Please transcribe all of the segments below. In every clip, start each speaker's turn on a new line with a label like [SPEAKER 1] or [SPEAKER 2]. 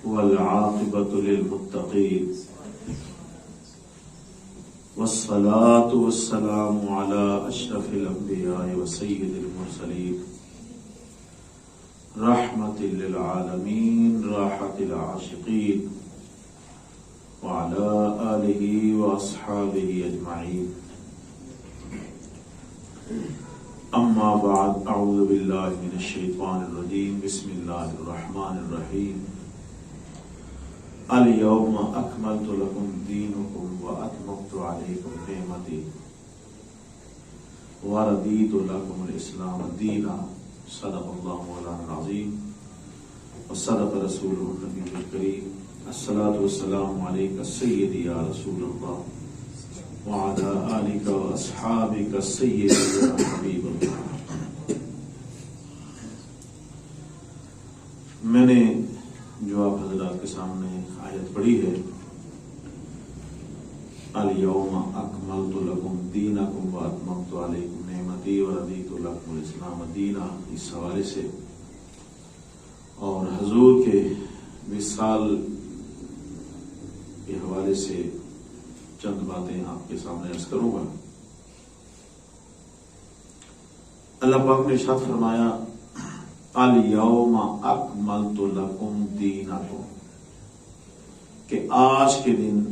[SPEAKER 1] والعاقبة للمتقين والصلاة والسلام على أشرف الأنبياء وسيد المرسلين رحمة للعالمين راحة العاشقين وعلى آله وأصحابه أجمعين أما بعد أعوذ بالله من الشيطان الرجيم بسم الله الرحمن الرحيم اليوم أكملت لكم دينكم وأتممت عليكم نعمتي ورضيت لكم الإسلام دينا صدق الله مولانا العظيم وصدق رسوله النبي الكريم الصلاة والسلام عليك سيدي يا رسول الله وعلى آلك وأصحابك سيدي يا حبيب الله. میں نے جو آپ حضرات کے سامنے آیت پڑھی ہے الیوم اکملت لکم دینکم واتممت علیکم نعمتی ورضیت لکم الاسلام دینا، اس حوالے سے اور حضور کے وصال کے حوالے سے چند باتیں آپ کے سامنے عرض کروں گا. اللہ پاک نے ارشاد فرمایا الیوم اکملت لکم دینکم، کہ آج کے دن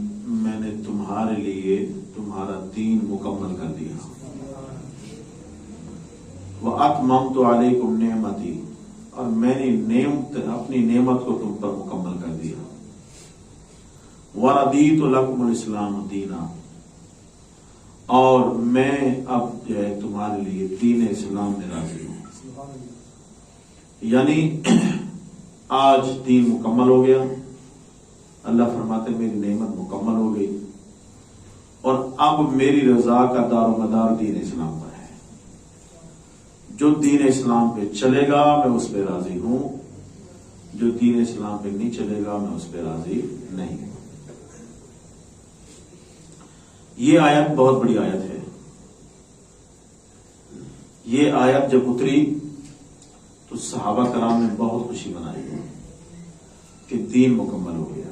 [SPEAKER 1] میں نے تمہارے لیے تمہارا دین مکمل کر دیا. واتممت علیکم نعمتی، اور میں نے اپنی نعمت کو تم پر مکمل کر دیا. وَرَضِيتُ لَكُمُ الْإِسْلَامَ دِينًا، اور میں اب جو ہے تمہارے لیے دین اسلام میں راضی ہوں. یعنی آج دین مکمل ہو گیا. اللہ فرماتے میری نعمت مکمل ہو گئی اور اب میری رضا کا دار و مدار دین اسلام پر ہے. جو دین اسلام پہ چلے گا میں اس پہ راضی ہوں، جو دین اسلام پہ نہیں چلے گا میں اس پہ راضی نہیں ہوں. یہ آیت بہت بڑی آیت ہے. یہ آیت جب اتری تو صحابہ کرام نے بہت خوشی منائی کہ دین مکمل ہو گیا.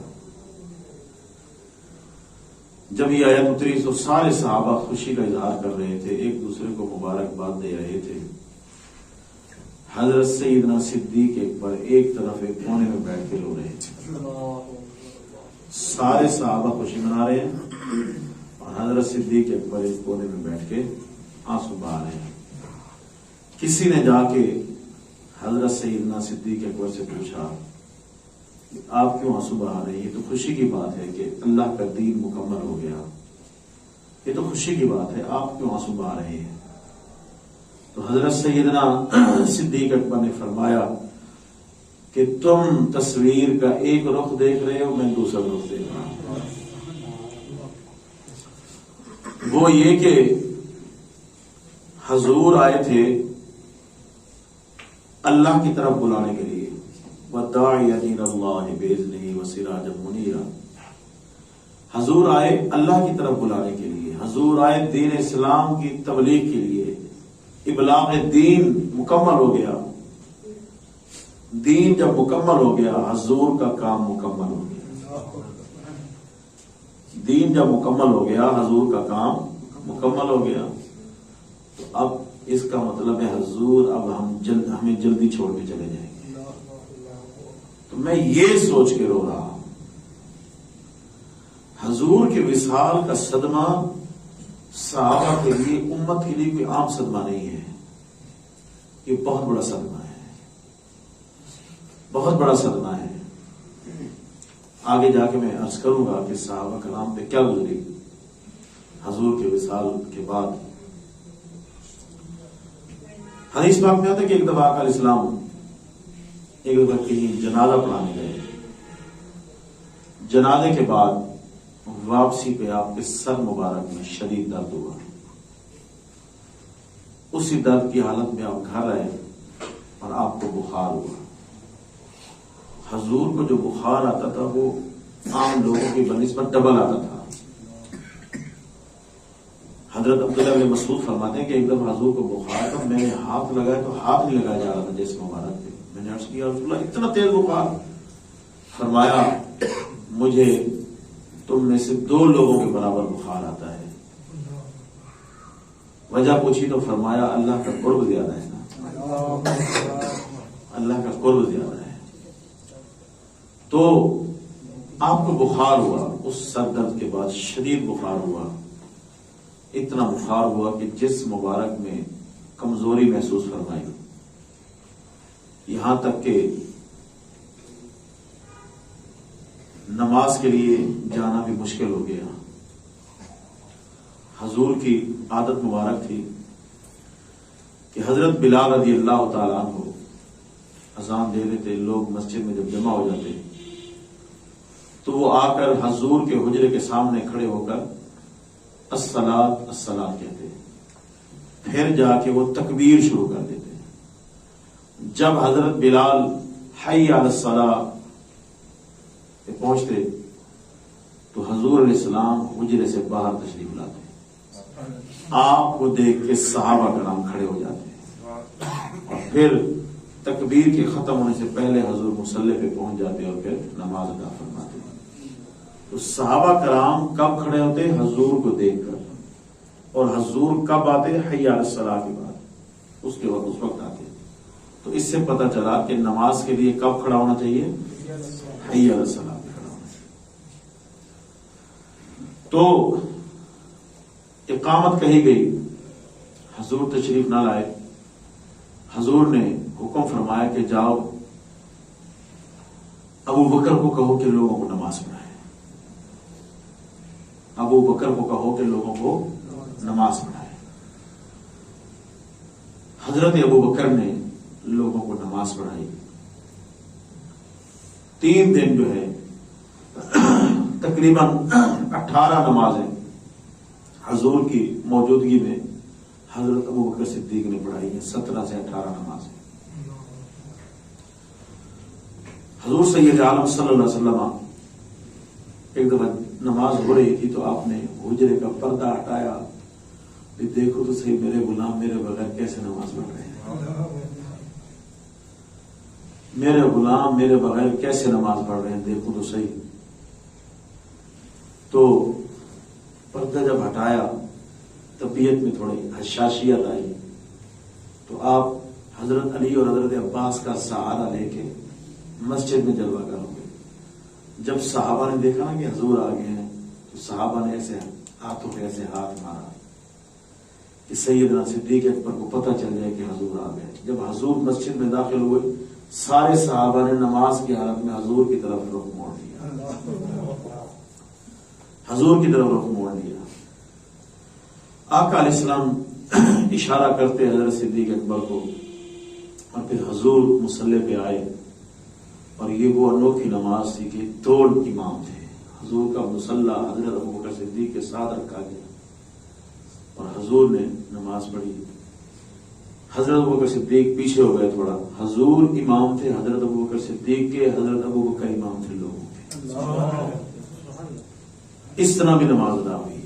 [SPEAKER 1] جب یہ آیت اتری تو سارے صحابہ خوشی کا اظہار کر رہے تھے، ایک دوسرے کو مبارکباد دے رہے تھے. حضرت سیدنا صدیق اکبر ایک طرف ایک کونے میں بیٹھ کے رو رہے تھے. سارے صحابہ خوشی منا رہے ہیں اور حضرت صدیق اکبر ایک کونے میں بیٹھ کے آنسو بہا رہے ہیں. کسی نے جا کے حضرت سیدنا صدیق اکبر سے پوچھا کہ آپ کیوں آنسو بہا رہے ہیں؟ یہ تو خوشی کی بات ہے کہ اللہ کا دین مکمل ہو گیا، یہ تو خوشی کی بات ہے، آپ کیوں آنسو بہا رہے ہیں؟ تو حضرت سیدنا صدیق اکبر نے فرمایا کہ تم تصویر کا ایک رخ دیکھ رہے ہو، میں دوسرا رخ دیکھ رہا ہوں. وہ یہ کہ حضور آئے تھے اللہ کی طرف بلانے کے لیے، وَدَاعِيًا إِلَى اللَّهِ بِإِذْنِهِ وَسِرَاجًا مُنِيرًا. حضور آئے اللہ کی طرف بلانے کے لیے، حضور آئے دین اسلام کی تبلیغ کے لیے. ابلاغ دین مکمل ہو گیا. دین جب مکمل ہو گیا حضور کا کام مکمل ہو گیا. دین جب مکمل ہو گیا حضور کا کام مکمل ہو گیا. تو اب اس کا مطلب ہے حضور اب ہمیں جلدی چھوڑ کے چلے جائیں گے. تو میں یہ سوچ کے رو رہا ہوں. حضور کے وصال کا صدمہ صحابہ کے لیے، امت کے لیے کوئی عام صدمہ نہیں ہے. یہ بہت بڑا صدمہ ہے، بہت بڑا صدمہ ہے. آگے جا کے میں عرض کروں گا کہ صحابہ کرام پہ کیا گزری حضور کے وصال کے بعد. حدیث پاک میں آتا ہے کہ ایک دفعہ علیہ السلام ایک دفعہ کہیں جنازہ پڑھانے گئے. جنازے کے بعد واپسی پہ آپ کے سر مبارک میں شدید درد ہوا. اسی درد کی حالت میں آپ گھر آئے اور آپ کو بخار ہوا. حضور کو جو بخار آتا تھا وہ عام لوگوں کی بنسبت ڈبل آتا تھا. حضرت عبداللہ بن مسعود فرماتے ہیں کہ ایک دم حضور کو بخار تھا، میں نے ہاتھ لگایا تو ہاتھ نہیں لگایا جا رہا تھا جیسے مبارک تھے. میں نے عرض کیا رسول اللہ اتنا تیز بخار؟ فرمایا مجھے تم میں سے 2 لوگوں کے برابر بخار آتا ہے. وجہ پوچھی تو فرمایا اللہ کا قرب زیادہ ہے نا، اللہ کا قرب زیادہ ہے. تو آپ کو بخار ہوا، اس سر درد کے بعد شدید بخار ہوا، اتنا بخار ہوا کہ جسم مبارک میں کمزوری محسوس فرمائی، یہاں تک کہ نماز کے لیے جانا بھی مشکل ہو گیا. حضور کی عادت مبارک تھی کہ حضرت بلال رضی اللہ تعالیٰ عنہ اذان دے لیتے، لوگ مسجد میں جب جمع ہو جاتے تو وہ آ کر حضور کے حجرے کے سامنے کھڑے ہو کر الصلاۃ الصلاۃ کہتے، پھر جا کے وہ تکبیر شروع کر دیتے. جب حضرت بلال حی علی الصلاۃ پہ پہنچتے تو حضور علیہ السلام حجرے سے باہر تشریف لاتے. آپ کو دیکھ کے صحابہ کرام کھڑے ہو جاتے اور پھر تکبیر کے ختم ہونے سے پہلے حضور مصلی پہ پہنچ جاتے اور پھر نماز ادا فرماتے. تو صحابہ کرام کب کھڑے ہوتے؟ حضور کو دیکھ کر. اور حضور کب آتے؟ حی علی الصلاۃ کے بعد، اس وقت آتے. تو اس سے پتہ چلا کہ نماز کے لیے کب کھڑا ہونا چاہیے؟ حی علی الصلاۃ پہ کھڑا ہونا چاہیے. تو اقامت کہی گئی، حضور تشریف نہ لائے. حضور نے حکم فرمایا کہ جاؤ ابو بکر کو کہو کہ لوگوں کو نماز پڑھائے. ابو بکر کو کہو کہ لوگوں کو نماز پڑھائے. حضرت ابو بکر نے لوگوں کو نماز پڑھائی. 3 دن جو ہے تقریباً 18 نمازیں حضور کی موجودگی میں حضرت ابو بکر صدیق نے پڑھائی ہیں. 17 سے 18 نمازیں. حضور سید عالم صلی اللہ علیہ وسلم ایک دفعہ نماز ہو رہی تھی تو آپ نے حجرے کا پردہ ہٹایا کہ دیکھو تو صحیح میرے غلام میرے بغیر کیسے نماز پڑھ رہے ہیں، میرے غلام میرے بغیر کیسے نماز پڑھ رہے ہیں، دیکھو تو صحیح. تو پردہ جب ہٹایا طبیعت میں تھوڑی حشاشیت آئی تو آپ حضرت علی اور حضرت عباس کا سہارا لے کے مسجد میں جلوہ گر ہو گئے. جب صحابہ نے دیکھا نا کہ حضور آ گئے ہیں تو صحابہ نے ایسے ہاتھوں پہ ایسے ہاتھ مارا کہ سیدنا صدیق اکبر کو پتہ چل جائے کہ حضور آ گئے. جب حضور مسجد میں داخل ہوئے سارے صحابہ نے نماز کی حالت میں حضور کی طرف رخ موڑ دیا، حضور کی طرف رخ موڑ دیا. آقا علیہ السلام اشارہ کرتے حضرت صدیق اکبر کو اور پھر حضور مصلی پہ آئے. اور یہ وہ انوکھی نماز تھی کہ 2 امام تھے. حضور کا مصلی حضرت ابوبکر صدیق کے ساتھ رکھا گیا اور حضور نے نماز پڑھی. حضرت ابوبکر صدیق پیچھے ہو گئے تھوڑا. حضور امام تھے حضرت ابوبکر صدیق کے، حضرت ابوبکر امام تھے لوگوں کے. اس طرح بھی نماز ادا ہوئی ہے.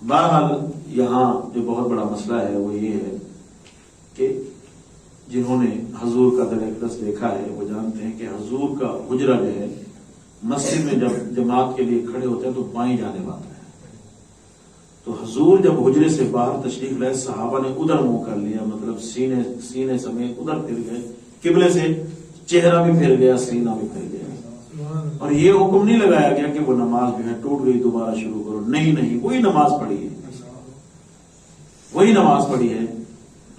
[SPEAKER 1] بہرحال یہاں جو بہت بڑا مسئلہ ہے وہ یہ ہے کہ جنہوں نے حضور کا در اقدس دیکھا ہے وہ جانتے ہیں کہ حضور کا حجرہ جو ہے مسجد میں جب جماعت کے لیے کھڑے ہوتے ہیں تو بائیں جانب آتا ہے. تو حضور جب حجرے سے باہر تشریف لائے صحابہ نے ادھر منہ کر لیا، مطلب سینے سمیت ادھر پھر گئے. قبلے سے چہرہ بھی پھر گیا، سینہ بھی پھر گیا. اور یہ حکم نہیں لگایا گیا کہ وہ نماز جو ہے ٹوٹ گئی دوبارہ شروع کرو. نہیں، وہی نماز پڑھی ہے، وہی نماز پڑھی ہے.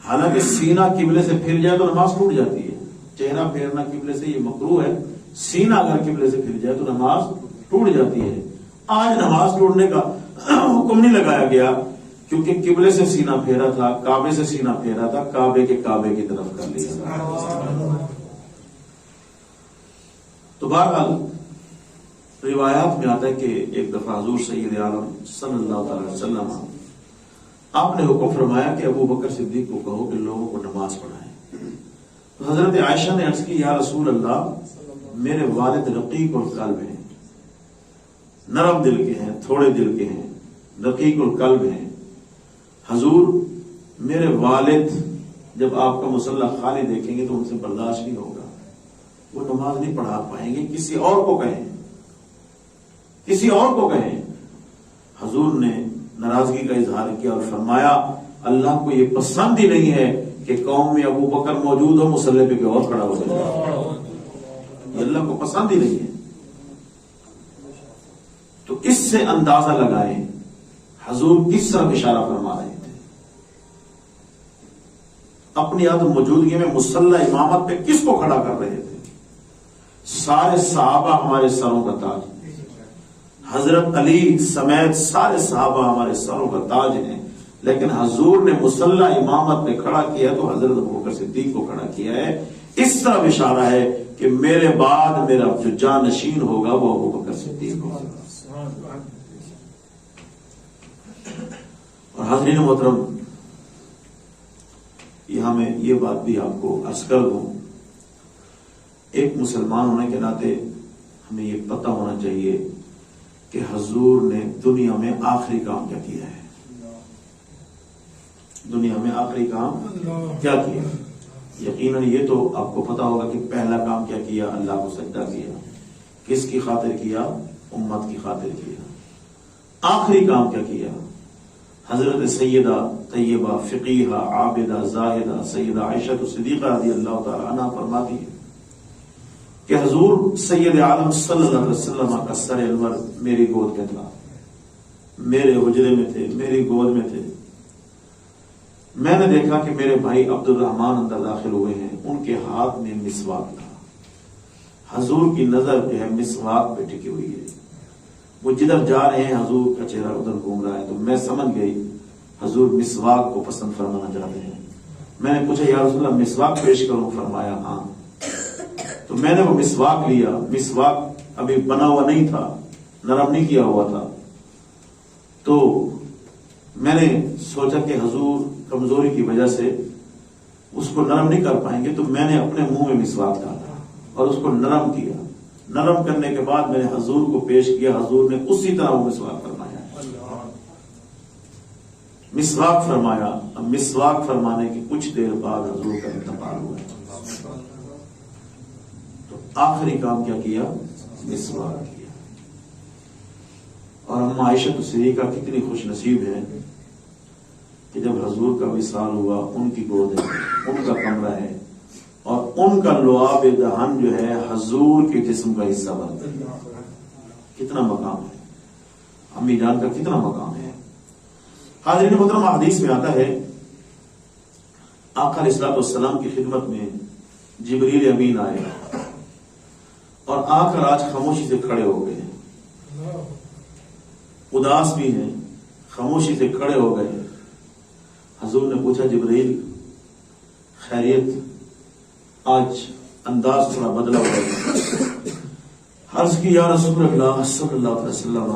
[SPEAKER 1] حالانکہ سینہ قبلے سے پھر جائے تو نماز ٹوٹ جاتی ہے. چہرہ پھیرنا قبلے سے یہ مکروہ ہے، سینہ اگر قبلے سے پھر جائے تو نماز ٹوٹ جاتی ہے. آج نماز ٹوٹنے کا حکم نہیں لگایا گیا کیونکہ قبلے سے سینہ پھیرا تھا، کعبے سے سینہ پھیرا تھا، کعبے کی طرف کر لیا تھا. تو بہرحال روایات میں آتا ہے کہ ایک دفعہ حضور سید عالم صلی اللہ علیہ وسلم آپ نے حکم فرمایا کہ ابو بکر صدیق کو کہو کہ لوگوں کو نماز پڑھائیں. تو حضرت عائشہ نے عرض کی یا رسول اللہ میرے والد رقیق القلب ہیں، نرم دل کے ہیں، تھوڑے دل کے ہیں، رقیق القلب ہیں. حضور میرے والد جب آپ کا مصلی خالی دیکھیں گے تو ان سے برداشت نہیں ہوگا، وہ نماز نہیں پڑھا پائیں گے، کسی اور کو کہیں، کسی اور کو کہیں۔ حضور نے ناراضگی کا اظہار کیا اور فرمایا اللہ کو یہ پسند ہی نہیں ہے کہ قوم میں ابو بکر موجود ہو، مصلی پہ کوئی اور کھڑا ہو جائے، یہ اللہ کو پسند ہی نہیں ہے۔ تو اس سے اندازہ لگائیں حضور کس طرح اشارہ فرما رہے تھے، اپنی عدم موجودگی میں مصلی امامت پہ کس کو کھڑا کر رہے تھے؟ سارے صحابہ ہمارے سروں کا تاج، حضرت علی سمیت سارے صحابہ ہمارے سروں کا تاج ہیں، لیکن حضور نے مصلی امامت پہ کھڑا کیا تو حضرت ابوبکر صدیق کو کھڑا کیا ہے۔ اس طرح اشارہ ہے کہ میرے بعد میرا جو جانشین ہوگا وہ ابوبکر صدیق ہوگا۔ اور حاضرین محترم، یہاں میں یہ بات بھی آپ کو عرض کر دوں، ایک مسلمان ہونے کے ناطے ہمیں یہ پتہ ہونا چاہیے کہ حضور نے دنیا میں آخری کام کیا کیا ہے، دنیا میں آخری کام کیا کیا۔ یقیناً یہ تو آپ کو پتا ہوگا کہ پہلا کام کیا کیا، اللہ کو سجدہ کیا، کس کی خاطر کیا، امت کی خاطر کیا۔ آخری کام کیا کیا، حضرت سیدہ طیبہ فقیہہ عابدہ زاہدہ سیدہ عائشہ صدیقہ رضی اللہ تعالی عنہ فرماتی ہے کہ حضور سید عالم صلی اللہ علیہ وسلم کا سر انور میری گود میں تھا، میرے حجرے میں تھے، میری گود میں تھے۔ میں نے دیکھا کہ میرے بھائی عبد الرحمان اندر داخل ہوئے ہیں، ان کے ہاتھ میں مسواک تھا، حضور کی نظر جو ہے مسواک پہ ٹکی ہوئی ہے، وہ جدھر جا رہے ہیں حضور کا چہرہ ادھر گھوم رہا ہے، تو میں سمجھ گئی حضور مسواک کو پسند فرمانا چاہتے ہیں۔ میں نے پوچھا یا رسول اللہ مسواک پیش کروں؟ فرمایا ہاں۔ تو میں نے وہ مسواک لیا، مسواک ابھی بنا ہوا نہیں تھا، نرم نہیں کیا ہوا تھا، تو میں نے سوچا کہ حضور کمزوری کی وجہ سے اس کو نرم نہیں کر پائیں گے، تو میں نے اپنے منہ میں مسواک ڈالا اور اس کو نرم کیا۔ نرم کرنے کے بعد میں نے حضور کو پیش کیا، حضور نے اسی طرح وہ مسواک فرمایا، مسواک فرمایا۔ اب مسواک فرمانے کی کچھ دیر بعد حضور کا انتقال ہوا۔ تو آخری کام کیا کیا؟ مسواک کیا۔ اور ہم عائشہ صدیقہ کتنی خوش نصیب ہیں کہ جب حضور کا وصال ہوا، ان کی گود ہے، ان کا کمرہ ہے، اور ان کا لعاب دہن جو ہے حضور کے جسم کا حصہ بنتا ہے۔ کتنا مقام ہے، امی جان کا کتنا مقام ہے۔ حاضرین محترم، حدیث میں آتا ہے آقا علیہ الصلوۃ والسلام کی خدمت میں جبریل امین آئے اور آ کر آج خاموشی سے کھڑے ہو گئے، اداس بھی ہیں، خاموشی سے کھڑے ہو گئے۔ حضور نے پوچھا جبریل خیریت؟ آج انداز تھوڑا بدلا ہوا ہے۔ عرض کی یا رسول اللہ صلی اللہ علیہ وسلم،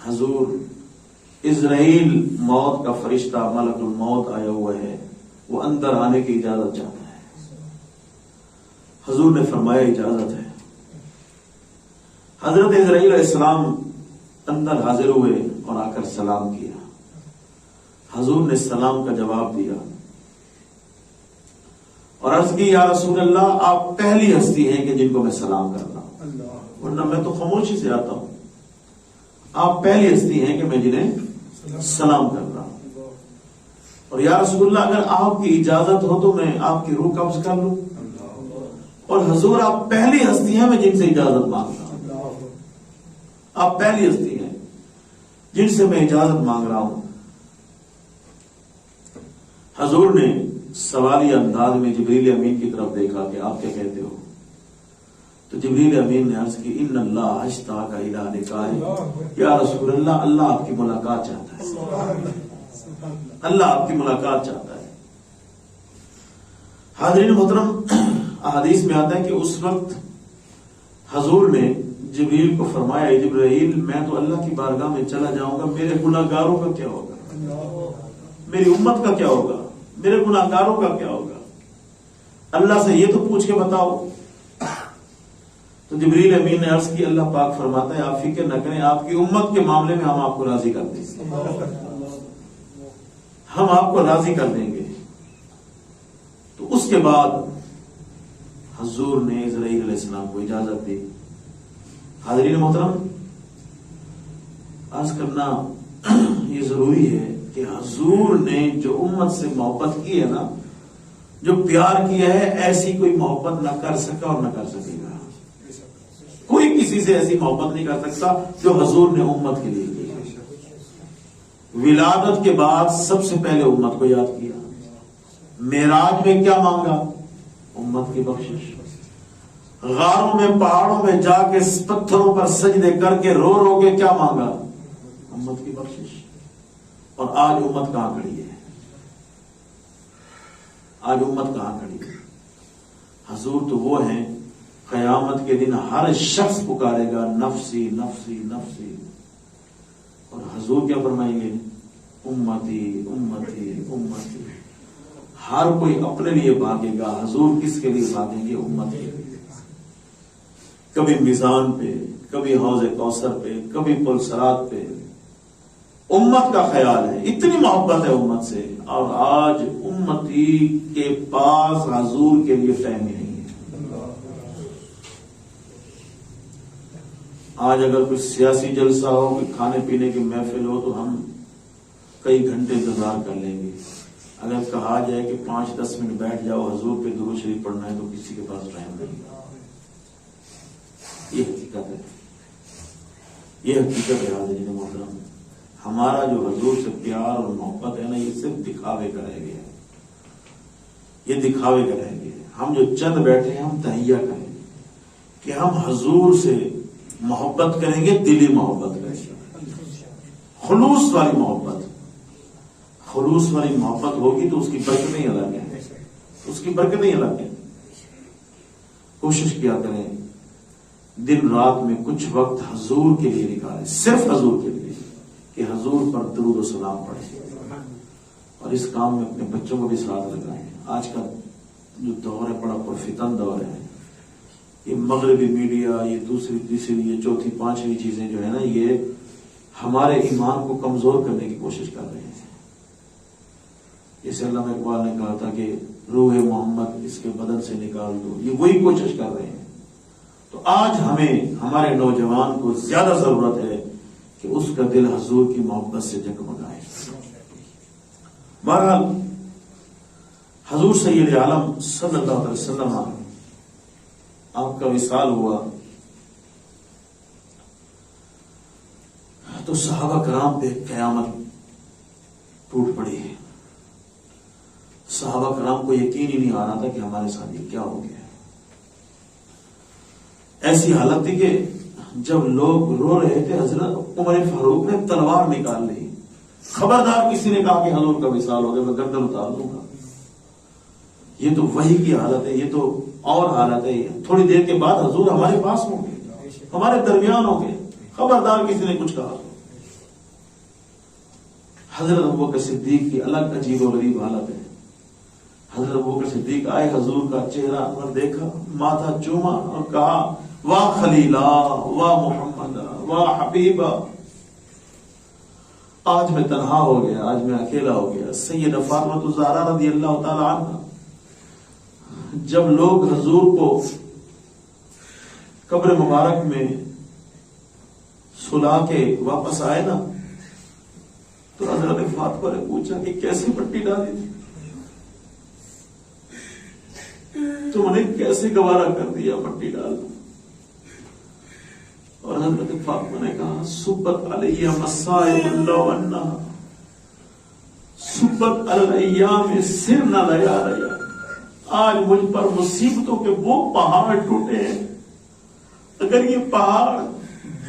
[SPEAKER 1] حضور اسرائیل موت کا فرشتہ ملک الموت آیا ہوا ہے، وہ اندر آنے کی اجازت چاہتا ہے۔ حضور نے فرمایا اجازت ہے۔ حضرت اسرائیل علیہ السلام اندر حاضر ہوئے اور آ کر سلام کیا۔ حضور نے سلام کا جواب دیا اور عرض کی یا رسول اللہ آپ پہلی ہستی ہیں کہ جن کو میں سلام کر رہا ہوں، ورنہ میں تو خاموشی سے آتا ہوں، آپ پہلی ہستی ہیں کہ میں جنہیں سلام کر رہا ہوں، اور یا رسول اللہ اگر آپ کی اجازت ہو تو میں آپ کی روح قبض کر لوں، اور حضور آپ پہلی ہستی ہیں میں جن سے اجازت مانگتا ہوں، آپ پہلی ہستی ہیں جن سے میں اجازت مانگ رہا ہوں۔ حضور نے سوالی انداز میں جبریل امین کی طرف دیکھا کہ آپ کیا کہتے ہو؟ تو جبریل امین نے عرض کی ان اللہ اشتاق الی لقاء، یا رسول اللہ اللہ آپ کی ملاقات چاہتا ہے، اللہ آپ کی ملاقات چاہتا ہے۔ حاضرین محترم، احادیث میں آتا ہے کہ اس وقت حضور نے جبریل کو فرمایا جبریل میں تو اللہ کی بارگاہ میں چلا جاؤں گا، میرے گناہگاروں کا کیا ہوگا، میری امت کا کیا ہوگا، میرے گناہگاروں کا کیا ہوگا، اللہ سے یہ تو پوچھ کے بتاؤ۔ تو جبریل امین نے عرض کی اللہ پاک فرماتا ہے آپ فکر نہ کریں، آپ کی امت کے معاملے میں ہم آپ کو راضی کر دیں گے، ہم آپ کو راضی کر دیں گے۔ تو اس کے بعد حضور نے اسرائیل علیہ السلام کو اجازت دی. حاضرین محترم، عرض کرنا یہ ضروری ہے کہ حضور نے جو امت سے محبت کی ہے نا، جو پیار کیا ہے، ایسی کوئی محبت نہ کر سکا اور نہ کر سکے گا. کوئی کسی سے ایسی محبت نہیں کر سکتا جو حضور نے امت کے لیے کی. ولادت کے بعد سب سے پہلے امت کو یاد کیا. معراج میں کیا مانگا؟ امت کی بخشش. غاروں میں، پہاڑوں میں جا کے پتھروں پر سجدے کر کے رو رو کے کیا مانگا؟ امت کی بخشش. اور آج امت کہاں کھڑی ہے؟ آج امت کہاں کھڑی ہے؟ حضور تو وہ ہیں، قیامت کے دن ہر شخص پکارے گا نفسی نفسی نفسی، اور حضور کیا فرمائیں گے؟ امتی امتی امتی. ہر کوئی اپنے لیے بھاگے گا. حضور کس کے لیے بھاگیں گے؟ امت کے لیے. کبھی میزان پہ، کبھی حوض کوثر پہ، کبھی پل صراط پہ. امت کا خیال ہے، اتنی محبت ہے امت سے. اور آج امتی کے پاس حضور کے لیے ٹائم ہی نہیں ہے. آج اگر کوئی سیاسی جلسہ ہو، کوئی کھانے پینے کی محفل ہو، تو ہم کئی گھنٹے انتظار کر لیں گے. اگر کہا جائے کہ 5-10 منٹ بیٹھ جاؤ، حضور پہ درود شریف پڑھنا ہے، تو کسی کے پاس ٹائم نہیں. یہ حقیقت ہے، یہ حقیقت ہے. حاضرین محترم، ہمارا جو حضور سے پیار اور محبت ہے نا، یہ صرف دکھاوے کا رہ گیا ہے. یہ دکھاوے کا رہ گیا ہے. ہم جو چند بیٹھے ہیں، ہم تہیہ کریں کہ ہم حضور سے محبت کریں گے، دلی محبت کریں گے، خلوص والی محبت. خلوص والی محبت ہوگی تو اس کی برکتیں الگ ہیں، اس کی برکتیں الگ ہیں. کوشش کیا کریں دن رات میں کچھ وقت حضور کے لیے نکالیں، صرف حضور کے لیے، کہ حضور پر درود و سلام پڑھیں. اور اس کام میں اپنے بچوں کو بھی ساتھ لگائیں. آج کا جو دور ہے بڑا پرفتن دور ہے. یہ مغربی میڈیا، یہ دوسری تیسری، یہ چوتھی پانچویں چیزیں جو ہے نا، یہ ہمارے ایمان کو کمزور کرنے کی کوشش کر رہے ہیں. جیسے علامہ اقبال نے کہا تھا کہ روح محمد اس کے بدن سے نکال دو، یہ وہی کوشش کر رہے ہیں. تو آج ہمیں، ہمارے نوجوان کو زیادہ ضرورت ہے کہ اس کا دل حضور کی محبت سے جگمگائے. بہرحال حضور سید عالم صلی اللہ علیہ وسلم آپ کا وصال ہوا تو صحابہ کرام پہ قیامت ٹوٹ پڑی. صحابہ کرام کو یقین ہی نہیں آ رہا تھا کہ ہمارے ساتھ یہ کیا ہو گیا. ایسی حالت تھی کہ جب لوگ رو رہے تھے، حضرت عمر فاروق نے تلوار نکال لی. خبردار کسی نے کہا کہ حضور کا وصال ہو گیا، میں گردن اتار دوں گا. یہ تو وحی کی حالت ہے، یہ تو اور حالت ہے. تھوڑی دیر کے بعد حضور ہمارے پاس ہوں گے، ہمارے درمیان ہوں گے. خبردار کسی نے کچھ کہا. حضرت ابوبکر صدیق کی الگ عجیب و غریب حالت ہے. حضرت ابوبکر صدیق آئے، حضور کا چہرہ انور دیکھا، ماتھا چوما اور کہا واہ خلیلا، واہ محمد، واہ حبیبا. آج میں تنہا ہو گیا، آج میں اکیلا ہو گیا. سیدہ فاطمہ الزہرا رضی اللہ تعالی عنہ جب لوگ حضور کو قبر مبارک میں سلا کے واپس آئے نا، تو حضرت فاطمہ نے پوچھا کہ کیسے پٹی ڈالی تھی، تم نے کیسے گوارا کر دیا پٹی ڈال. اور حضرت فاطمہ نے کہا صبت علیہ مصائب اللہ عنہ، صبت الایام سر نہ لیا رہا. آج مجھ پر مصیبتوں کے وہ پہاڑ ٹوٹے ہیں، اگر یہ پہاڑ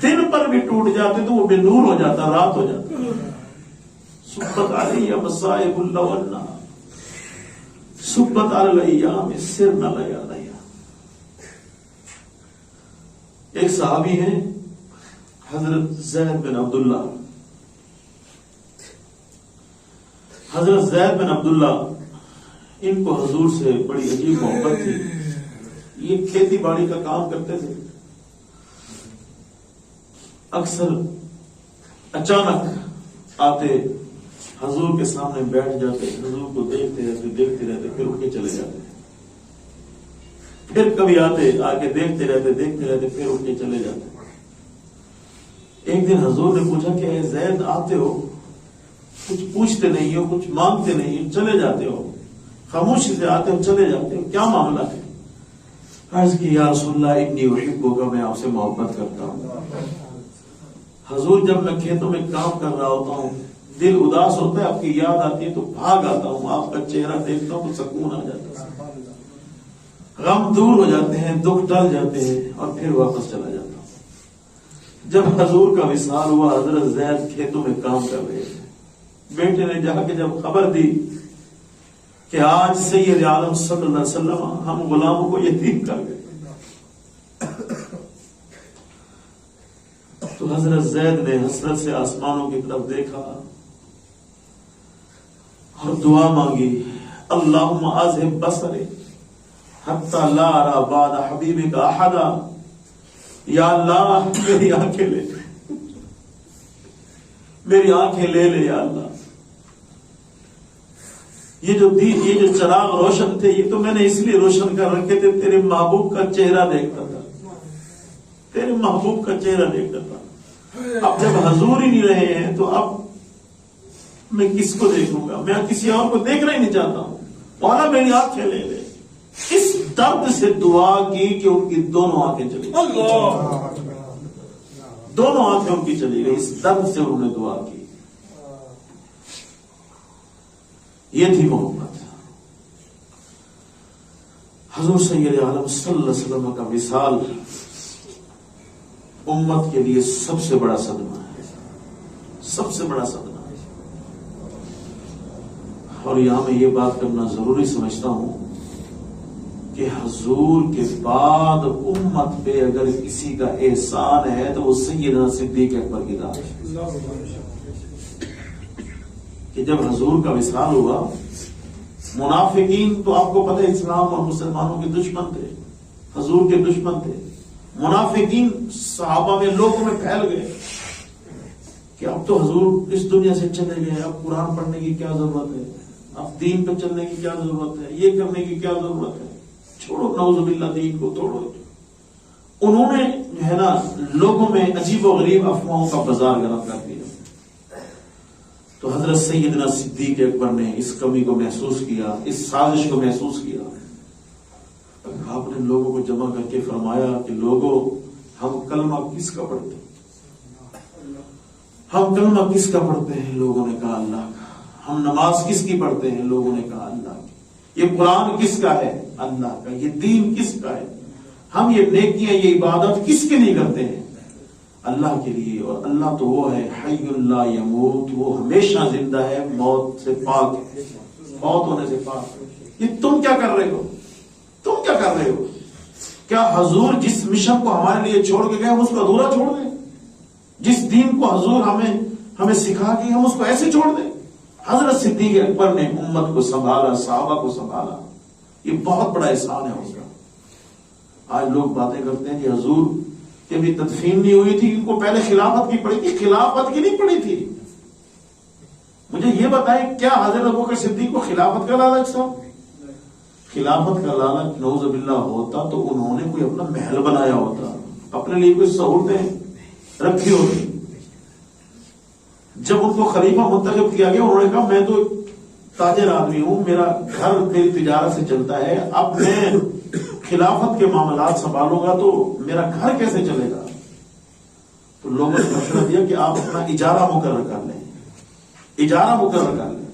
[SPEAKER 1] دن پر بھی ٹوٹ جاتے تو وہ بے نور ہو جاتا، رات ہو جاتا. صبت علیہ مصائب اللہ عنہ، صبت الایام سر نہ لیا رہا. ایک صحابی ہیں حضرت زید بن عبداللہ. حضرت زید بن عبداللہ، ان کو حضور سے بڑی عجیب محبت تھی. یہ کھیتی باڑی کا کام کرتے تھے. اکثر اچانک آتے، حضور کے سامنے بیٹھ جاتے، حضور کو دیکھتے رہتے پھر اٹھ کے چلے جاتے. پھر کبھی آتے آ کے دیکھتے رہتے پھر اٹھ کے چلے جاتے. ایک دن حضور نے پوچھا کہ اے زید آتے ہو کچھ پوچھتے نہیں ہو کچھ مانگتے نہیں ہو چلے جاتے ہو خاموشی سے آتے ہو چلے جاتے ہو کیا معاملہ ہے؟ عرض کی یا رسول اللہ انی احبک کا میں آپ سے محبت کرتا ہوں. حضور جب میں کھیتوں میں کام کر رہا ہوتا ہوں دل اداس ہوتا ہے آپ کی یاد آتی ہے تو بھاگ آتا ہوں آپ کا چہرہ دیکھتا ہوں تو سکون آ جاتا ہے غم دور ہو جاتے ہیں دکھ ٹل جاتے ہیں اور پھر واپس چلا جاتا ہوں. جب حضور کا وصال ہوا حضرت زید کھیتوں میں کام کر رہے تھے. بیٹے نے جا کے جب خبر دی کہ آج سید عالم صلی اللہ علیہ وسلم ہم غلاموں کو یتیم کر گئے تو حضرت زید نے حسرت سے آسمانوں کی طرف دیکھا اور دعا مانگی اللہم اذہب بصری حتی لا ارا بعد حبیبک احدا. یا اللہ میری آنکھیں لے میری آنکھیں لے یا اللہ. یہ جو چراغ روشن تھے یہ تو میں نے اس لیے روشن کر رکھے تھے تیرے محبوب کا چہرہ دیکھتا تھا تیرے محبوب کا چہرہ دیکھتا تھا. اب جب حضور ہی نہیں رہے ہیں تو اب میں کس کو دیکھوں گا؟ میں کسی اور کو دیکھنا ہی نہیں چاہتا ہوں. مولا میری آنکھیں لے لے. اس درد سے دعا کی کہ ان کی دونوں آنکھیں چلی گئی دونوں آنکھیں ان کی چلی گئی. اس درد سے انہوں نے دعا کی. یہ تھی محبت. حضور سید عالم صلی اللہ علیہ وسلم کا وصال امت کے لیے سب سے بڑا صدمہ ہے سب سے بڑا صدمہ ہے. اور یہاں میں یہ بات کرنا ضروری سمجھتا ہوں کہ حضور کے بعد امت پہ اگر کسی کا احسان ہے تو وہ سیدنا صدیق اکبر کی ذات ہے کہ جب حضور کا وصال ہوا منافقین تو آپ کو پتہ ہے اسلام اور مسلمانوں کے دشمن تھے حضور کے دشمن تھے. منافقین صحابہ میں لوگوں میں پھیل گئے کہ اب تو حضور اس دنیا سے چلے گئے اب قرآن پڑھنے کی کیا ضرورت ہے اب دین پہ چلنے کی کیا ضرورت ہے یہ کرنے کی کیا ضرورت ہے چھوڑو نعوذ باللہ دین کو توڑو. انہوں نے جو ہے نا لوگوں میں عجیب و غریب افواہوں کا بازار گرم کر دیا. تو حضرت سیدنا صدیق اکبر نے اس کمی کو محسوس کیا اس سازش کو محسوس کیا. آپ نے لوگوں کو جمع کر کے فرمایا کہ لوگوں ہم کلمہ کس کا پڑھتے ہیں ہم کلمہ کس کا پڑھتے ہیں؟ لوگوں نے کہا اللہ کا. ہم نماز کس کی پڑھتے ہیں؟ لوگوں نے کہا اللہ کی. یہ قرآن کس کا ہے؟ اللہ کا. یہ دین کس کا ہے؟ ہم یہ نیکیاں یہ عبادت کس کے لیے کرتے ہیں؟ اللہ کے لیے. اور اللہ تو وہ ہے حی لا یموت وہ ہمیشہ زندہ ہے موت سے پاک ہے موت ہونے سے پاک. یہ تم کیا کر رہے ہو تم کیا کر رہے ہو؟ کیا حضور جس مشن کو ہمارے لیے چھوڑ کے گئے ہم اس کو ادھورا چھوڑ دیں؟ جس دین کو حضور ہمیں سکھا کے ہم اس کو ایسے چھوڑ دیں؟ حضرت صدیق اکبر نے امت کو سنبھالا صحابہ کو سنبھالا. یہ بہت بڑا احسان ہے اس کا. آج لوگ باتیں کرتے ہیں کہ حضور کی بھی تدفین نہیں ہوئی تھی ان کو پہلے خلافت کی پڑی تھی. خلافت کی نہیں پڑی تھی. مجھے یہ بتائیں کیا حضرت ابوبکر صدیق کو خلافت کا لالچ تھا؟ خلافت کا لالچ نعوذ باللہ ہوتا تو انہوں نے کوئی اپنا محل بنایا ہوتا اپنے لیے کوئی سہولتیں رکھی ہوتی. جب ان کو خلیفہ منتخب کیا گیا انہوں نے کہا میں تو تاجر آدمی ہوں میرا گھر میری تجارت سے چلتا ہے اب میں خلافت کے معاملات سنبھالوں گا تو میرا گھر کیسے چلے گا؟ تو لوگوں نے مشورہ دیا کہ آپ اپنا اجارہ مقرر کر لیں. اجارہ مقرر کر لیں.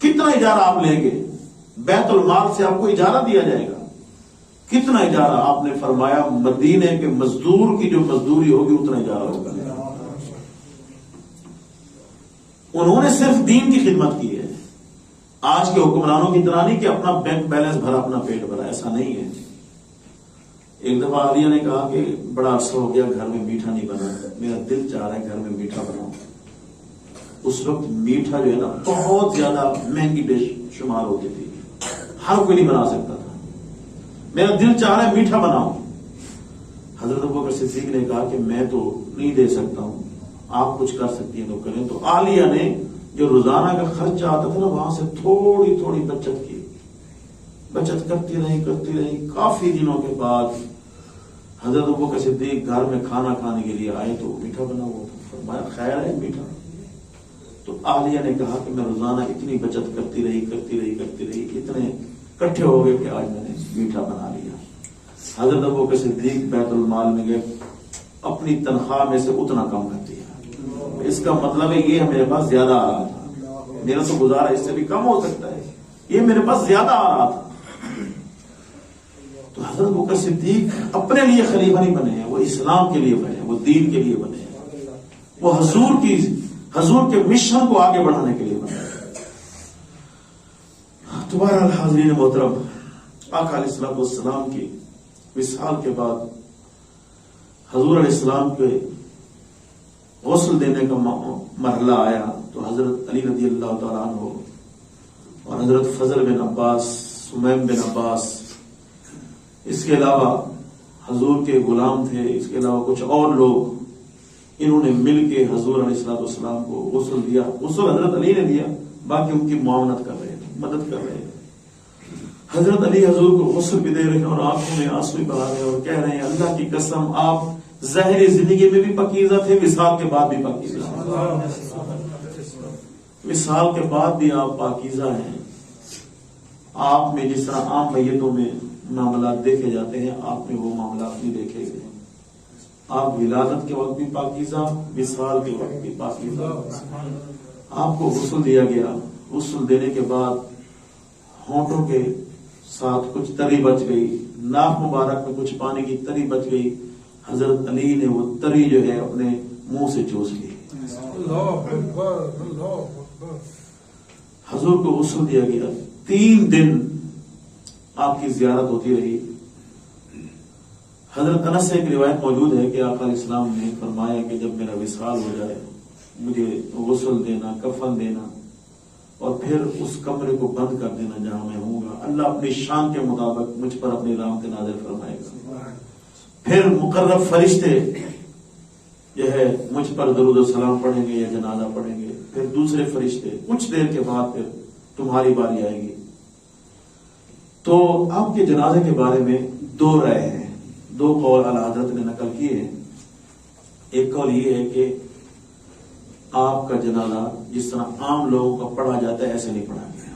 [SPEAKER 1] کتنا اجارہ آپ لیں گے؟ بیت المال سے آپ کو اجارہ دیا جائے گا. کتنا اجارہ؟ آپ نے فرمایا مدینے کے مزدور کی جو مزدوری ہوگی اتنا اجارہ ہوگا. انہوں نے صرف دین کی خدمت کی ہے. آج کے حکمرانوں کی طرح نہیں کہ اپنا بینک بیلنس بھرا اپنا پیٹ بھرا ایسا نہیں ہے. ایک دفعہ عالیہ نے کہا کہ بڑا عرصہ ہو گیا گھر میں میٹھا نہیں بنا میرا دل چاہ رہا ہے گھر میں میٹھا بناؤں. اس وقت میٹھا جو ہے نا بہت زیادہ مہنگی ڈش شمار ہوتی تھی ہر کوئی نہیں بنا سکتا تھا. میرا دل چاہ رہا ہے میٹھا بناؤں. حضرت ابوبکر صدیق نے کہا کہ میں تو نہیں دے سکتا ہوں آپ کچھ کر سکتی ہیں تو کریں. تو عالیہ نے جو روزانہ کا خرچہ آتا تھا نا وہاں سے تھوڑی تھوڑی بچت کی بچت کرتی رہی. کافی دنوں کے بعد حضرت ابوبکر صدیق گھر میں کھانا کھانے کے لیے آئے تو میٹھا بنا ہوا تھا. فرمایا خیر ہے میٹھا؟ تو اہلیہ نے کہا کہ میں روزانہ اتنی بچت کرتی رہی اتنے اکٹھے ہو گئے کہ آج میں نے میٹھا بنا لیا. حضرت ابوبکر صدیق بیت المال میں گئے, اپنی تنخواہ میں سے اتنا کم کر دیا. اس کا مطلب ہے یہ میرے پاس زیادہ آ رہا تھا, میرا تو گزارا اس سے بھی کم ہو سکتا ہے, یہ میرے پاس زیادہ آ رہا تھا. تو حضرت ابوبکر صدیق اپنے لیے خلیفہ نہیں بنے ہیں, وہ اسلام کے لیے بنے, وہ دین کے لیے بنے, وہ حضور کے مشن کو آگے بڑھانے کے لیے بنے. دوبارہ حاضرین محترم, آقا علیہ السلام کی وصال کے بعد حضور علیہ السلام کے غسل دینے کا مرحلہ آیا تو حضرت علی رضی اللہ تعالیٰ عنہ اور حضرت فضل بن عباس, سمیم بن عباس, اس کے علاوہ حضور کے غلام تھے, اس کے علاوہ کچھ اور لوگ, انہوں نے مل کے حضور علیہ السلام کو غسل دیا. غسل حضرت علی نے دیا, باقی ان کی معاونت کر رہے تھے, مدد کر رہے تھے. حضرت علی حضور کو غسل بھی دے رہے ہیں اور آنکھوں میں آنسو بہا رہے ہیں اور کہہ رہے ہیں اللہ کی قسم آپ ظاہری زندگی میں بھی پاکیزہ تھے, وصال کے بعد بھی پاکیزہ ہیں. وصال کے بعد بھی آپ پاکیزہ ہیں. آپ میں جس طرح عام میتوں میں معاملات دیکھے جاتے ہیں, آپ میں وہ معاملات نہیں دیکھے گئے. آپ ولادت کے وقت بھی پاکیزہ, وصال کے وقت بھی پاکیزہ. آپ کو غسل دیا گیا, غسل دینے کے بعد ہونٹوں کے ساتھ کچھ تری بچ گئی, ناک مبارک میں کچھ پانی کی تری بچ گئی. حضرت علی نے وہ تری جو ہے اپنے منہ سے چوس لی. حضور کو غسل دیا گیا. 3 دن آپ کی زیارت ہوتی رہی. حضرت انس سے ایک روایت موجود ہے کہ آقا علیہ السلام نے فرمایا کہ جب میرا وصال ہو جائے مجھے غسل دینا, کفن دینا اور پھر اس کمرے کو بند کر دینا جہاں میں ہوں گا. اللہ اپنی شان کے مطابق مجھ پر اپنی رحمت نازل فرمائے گا. پھر مقرب فرشتے جو ہے مجھ پر درود و سلام پڑھیں گے یا جنازہ پڑھیں گے. پھر دوسرے فرشتے, کچھ دیر کے بعد پھر تمہاری باری آئے گی. تو آپ کے جنازے کے بارے میں 2 رائے ہیں, 2 قول اعلی حضرت نے نقل کیے ہیں. ایک قول یہ ہے کہ آپ کا جنازہ جس طرح عام لوگوں کا پڑھا جاتا ہے ایسے نہیں پڑھا گیا.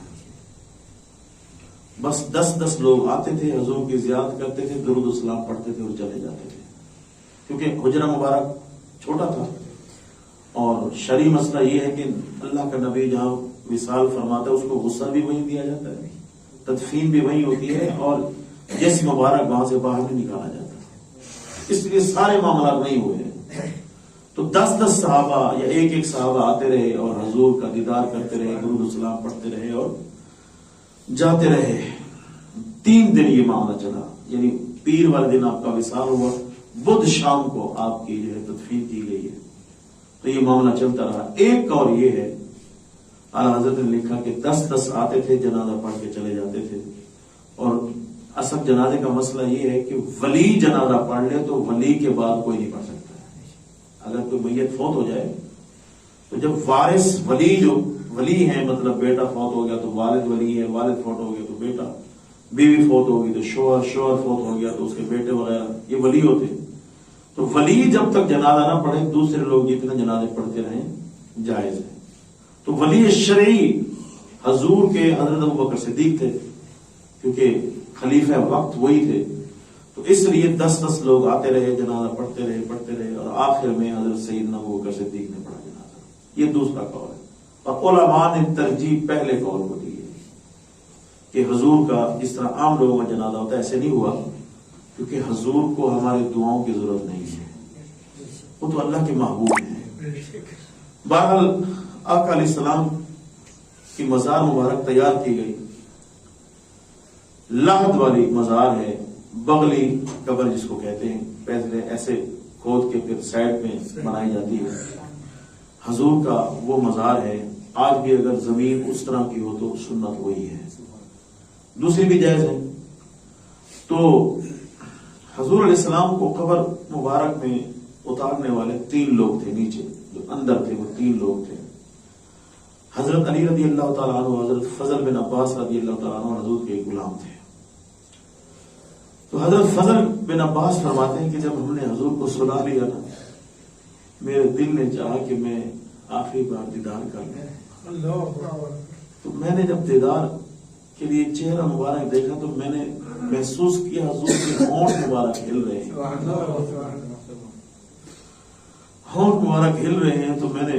[SPEAKER 1] بس 10 لوگ آتے تھے, حضور کی زیارت کرتے تھے, درود و سلام پڑھتے تھے اور چلے جاتے تھے. کیونکہ حجرہ مبارک چھوٹا تھا اور شرعی مسئلہ یہ ہے کہ اللہ کا نبی جہاں وصال فرماتا ہے اس کو غسل بھی وہیں دیا جاتا ہے, تدفین بھی وہیں ہوتی ہے اور جسم مبارک وہاں سے باہر نہیں نکالا جاتا. اس لیے سارے معاملات نہیں ہوئے. تو 10 صحابہ یا ایک صحابہ آتے رہے اور حضور کا دیدار کرتے رہے, درود و سلام پڑھتے رہے اور جاتے رہے. 3 دن یہ معاملہ چلا, یعنی پیر والے دن آپ کا وصال ہوا, بدھ شام کو آپ کی جو ہے تدفین کی گئی ہے. تو یہ معاملہ چلتا رہا. ایک قول یہ ہے, اعلیٰ حضرت نے لکھا کہ 10 آتے تھے, جنازہ پڑھ کے چلے جاتے تھے. اور اصل جنازے کا مسئلہ یہ ہے کہ ولی جنازہ پڑھ لے تو ولی کے بعد کوئی نہیں پڑھ سکتا. اگر کوئی میت فوت ہو جائے تو جب وارث ولی جو ولی ہیں, مطلب بیٹا فوت ہو گیا تو والد ولی ہے, والد فوت ہو گیا تو بیٹا, بیوی فوت ہو گئی تو شوہر فوت ہو گیا تو اس کے بیٹے وغیرہ, یہ ولی ہوتے. تو ولی جب تک جنازہ نہ پڑھے دوسرے لوگ جتنے جنازے پڑھتے رہیں جائز ہے. تو ولی شرعی حضور کے حضرت ابوبکر صدیق تھے کیونکہ خلیفہ وقت وہی تھے. تو اس لیے 10 لوگ آتے رہے, جنازہ پڑھتے رہے اور آخر میں حضرت سیدنا ابوبکر صدیق نے پڑھا جنازہ. یہ دوسرا قول ہے. اور علماء نے ترجیح پہلے قول کو دی ہے کہ حضور کا جس طرح عام لوگوں کا جنازہ ہوتا ہے ایسے نہیں ہوا, کیونکہ حضور کو ہماری دعاؤں کی ضرورت نہیں ہے, وہ تو اللہ کے محبوب ہیں. بہرحال آقا علیہ السلام کی مزار مبارک تیار کی گئی. لحد والی مزار ہے, بغلی قبر جس کو کہتے ہیں, پہلے ایسے کھود کے پھر سائڈ میں بنائی جاتی ہے. حضور کا وہ مزار ہے. آج بھی اگر زمین اس طرح کی ہو تو سنت وہی ہے, دوسری بھی جائز ہے. تو حضور علیہ السلام کو قبر مبارک میں اتارنے والے 3 لوگ تھے. نیچے جو اندر تھے وہ 3 لوگ تھے. حضرت علی رضی اللہ تعالیٰ عنہ, حضرت فضل بن عباس رضی اللہ تعالیٰ عنہ حضور کے غلام تھے. تو حضرت فضل بن عباس فرماتے ہیں کہ جب ہم نے حضور کو سنا لیا نا، میرے دل نے چاہا کہ میں آخری بار دیدار کر لوں۔ تو میں نے جب دیدار کے لیے چہرہ مبارک دیکھا تو میں نے محسوس کیا حضور کے ہونٹ مبارک ہل رہے ہیں، ہونٹ مبارک ہل رہے ہیں۔ تو میں نے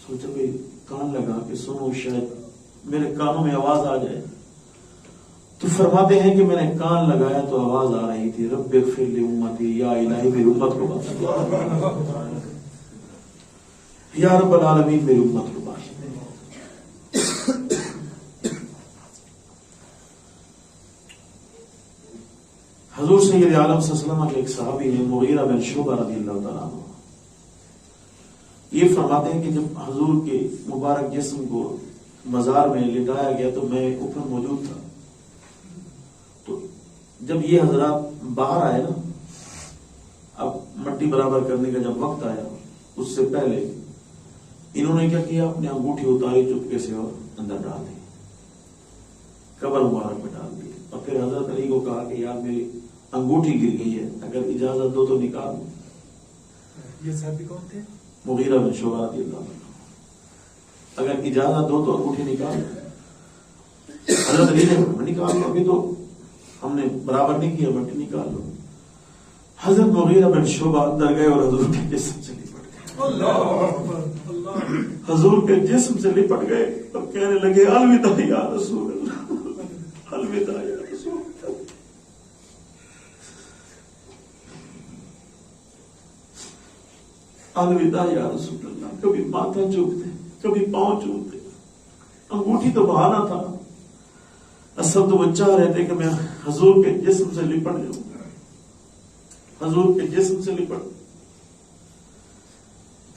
[SPEAKER 1] سوچا بھائی کان لگا کہ سنو، شاید میرے کانوں میں آواز آ جائے۔ تو فرماتے ہیں کہ میں نے کان لگایا تو آواز آ رہی تھی، رب اغفر لی امتی، یا الہی میری امت کو بخش دے، یا رب العالمین میری امت کو بخش دے۔ حضور سید عالم صلی اللہ علیہ وسلم کے ایک صحابی ہیں مغیرہ بن شعبہ رضی اللہ تعالیٰ عنہ، یہ فرماتے ہیں کہ جب حضور کے مبارک جسم کو مزار میں لٹایا گیا تو میں اوپر موجود تھا۔ تو جب یہ حضرات باہر آئے نا، اب مٹی برابر کرنے کا جب وقت آیا، اس سے پہلے انہوں نے کیا کیا، اپنے انگوٹھی اتاری چپکے سے اور اندر ڈال دی، قبر مبارک میں ڈال دی، اور پھر حضرت علی کو کہا کہ یار میری انگوٹھی گر گئی ہے، اگر اجازت دو تو نکال دو۔
[SPEAKER 2] یہ صحابی کون تھے؟
[SPEAKER 1] مغیرہ بن شعبہ رضی اللہ عنہ، اگر اجازت دو تو انگوٹھی نکال دو۔ حضرت علی نے نکال دو، ابھی تو ہم نے برابر نہیں کیا، مٹی نکال لو۔ حضرت مغیرہ بن شعبہ اندر گئے اور حضور کے جسم سے لپٹ گئے، حضور کے جسم سے لپٹ گئے اور کہنے لگے الوداع یا رسول اللہ، الوداع یا رسول اللہ۔ الوداع یا رسول اللہ، کبھی ماتھا چومتے، کبھی پاؤں چومتے، انگوٹھی تو بہانا تھا، اصل تو وہ چاہ رہے تھے کہ میں حضور کے جسم سے لپٹ جاؤں، حضور کے جسم سے لپٹ،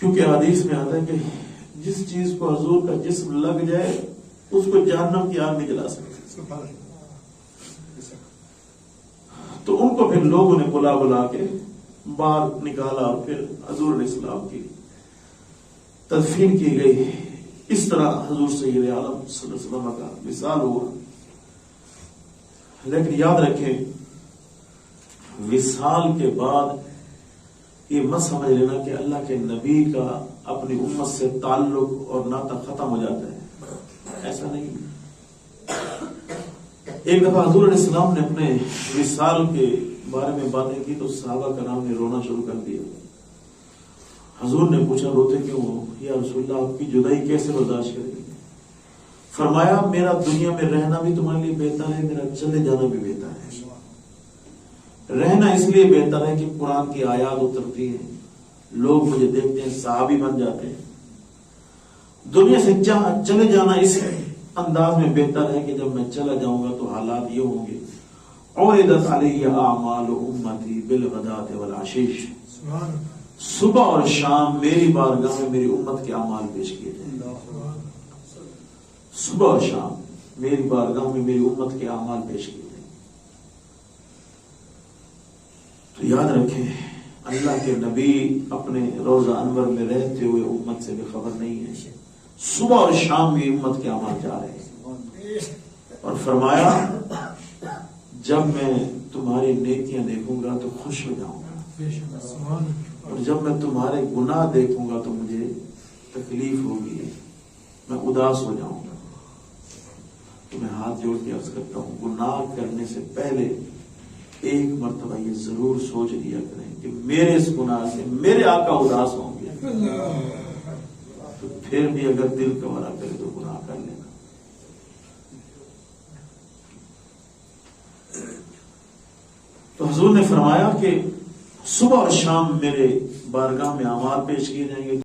[SPEAKER 1] کیونکہ حدیث میں آتا ہے کہ جس چیز کو حضور کا جسم لگ جائے اس کو جہنم کی آگ نہیں جلا سکتے۔ تو ان کو پھر لوگوں نے بلا بلا کے باہر نکالا اور پھر حضور علیہ السلام کی تدفین کی گئی۔ اس طرح حضور سید عالم صلی اللہ علیہ وسلم کا وصال ہوا۔ لیکن یاد رکھیں، وصال کے بعد یہ مت سمجھ لینا کہ اللہ کے نبی کا اپنی امت سے تعلق اور ناطہ ختم ہو جاتا ہے، ایسا نہیں۔ ایک دفعہ حضور علیہ السلام نے اپنے وصال کے بارے میں باتیں کی تو صحابہ کرام نے رونا شروع کر دیا۔ حضور نے پوچھا روتے کیوں ہو یا رسول اللہ، آپ کی جدائی کیسے برداشت کریں گے؟ فرمایا میرا دنیا میں رہنا بھی تمہارے لیے بہتر ہے، میرا چلے جانا بھی بہتر ہے۔ رہنا اس لیے بہتر ہے کہ قرآن کی آیات اترتی ہیں، لوگ مجھے دیکھتے ہیں، صحابی بن جاتے ہیں۔ دنیا سے چلے جانا اس انداز میں بہتر ہے کہ جب میں چلا جاؤں گا تو حالات یہ ہوں گے، عرضت علی اعمال امتی بالغداۃ والعشی، صبح اور شام میری بارگاہ میں میری امت کے اعمال پیش کیے جائیں گے، صبح اور شام میری بارگاہ میں میری امت کے اعمال پیش کیے جائیں گے۔ تو یاد رکھیں، اللہ کے نبی اپنے روضہ انور میں رہتے ہوئے امت سے بے خبر نہیں ہے، صبح اور شام میری امت کے اعمال جا رہے ہیں، اور فرمایا جب میں تمہاری نیکیاں دیکھوں گا تو خوش ہو جاؤں گا، اور جب میں تمہارے گناہ دیکھوں گا تو مجھے تکلیف ہوگی، میں اداس ہو جاؤں گا۔ تو میں ہاتھ جوڑ کے عرض کرتا ہوں، گناہ کرنے سے پہلے ایک مرتبہ یہ ضرور سوچ لیا کریں کہ میرے اس گناہ سے میرے آقا اداس ہوں گے، تو پھر بھی اگر دل گوارا کرے تو گناہ کر لینا۔ تو حضور نے فرمایا کہ صبح اور شام میرے بارگاہ میں اعمال پیش کیے جائیں گے۔